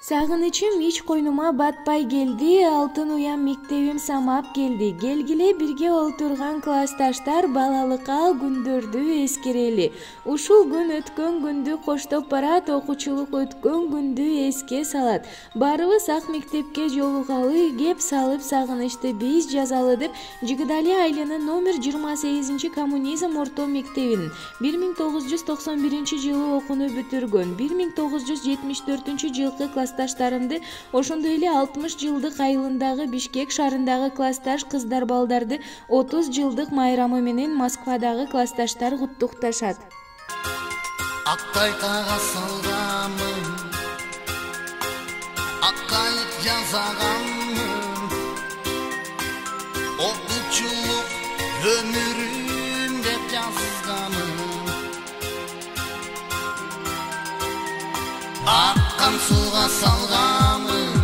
Сагынычым ич койнума батпай келди, алтын уям мектебим самап келди. Келгиле бирге олтурган классташтар балалыкка күндөрдү эскерели. Ушул күн өткөн күндү коштоп барат, окуучулук өткөн күндү эске салат. Баарыбыз ак мектепке жолугалы, кеп салып сагынычты биз жазалы деп Жигидали айылынын номер 28 коммунизм орто мектебинин 1991 жылы окууну бүтүргөн. 1974 жылкы классташтарымды, ошондой эле 60 жылдык айылындагы Бишкек шаарындагы классташ кыздар балдарды 30 жылдык майрамы менен Москвадагы классташтар куттукташат. Актайкага салганмын, аккайык жасаганмын, окуучулук өмүрүм деп жазганмын. Аккан суга салганмын,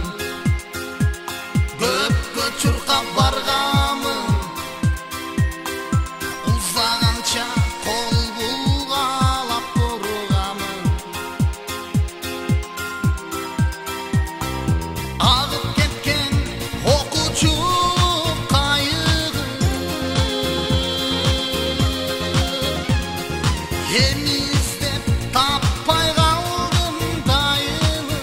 көпкө чуркап барганмын, узаганча кол булгалап турганмын. Агып кеткен окуучу кайыгы, эми издеп таппай калдым дайыны.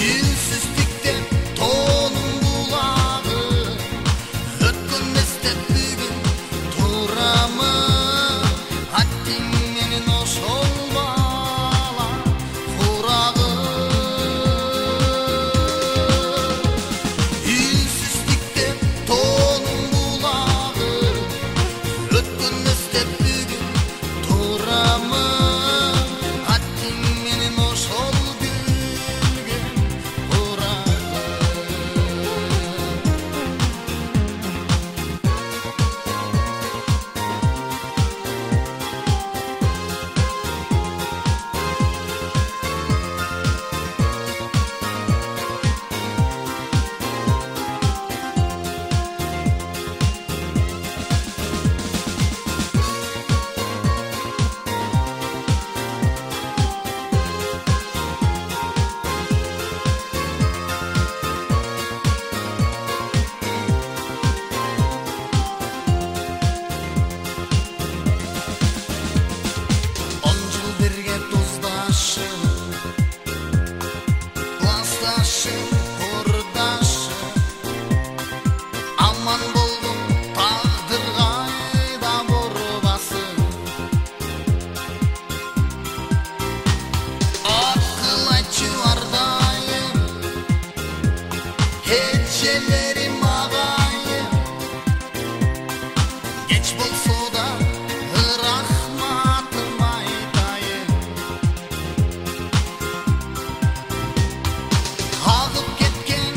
Илсиздиктеп тоонун булагы, өткөн эстеп бүгүн турамын. Аттиң менен ошол бала курагы. Илсиздиктеп тоонун булагы, өткөн эстеп бүгүн турамын. Аттиң менен ошол гүлгөн курагы. Он жыл бирге туздашым, классташым, курдашым. Аман болдум, тагдыр кайда борбасын. Акыл айтчу ардайым, эжелерим агайым. Кеч болсо да рахматым айтайын. Агып кеткен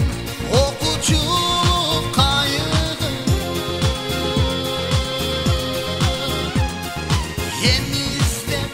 окуучу кайыгы, эми издеп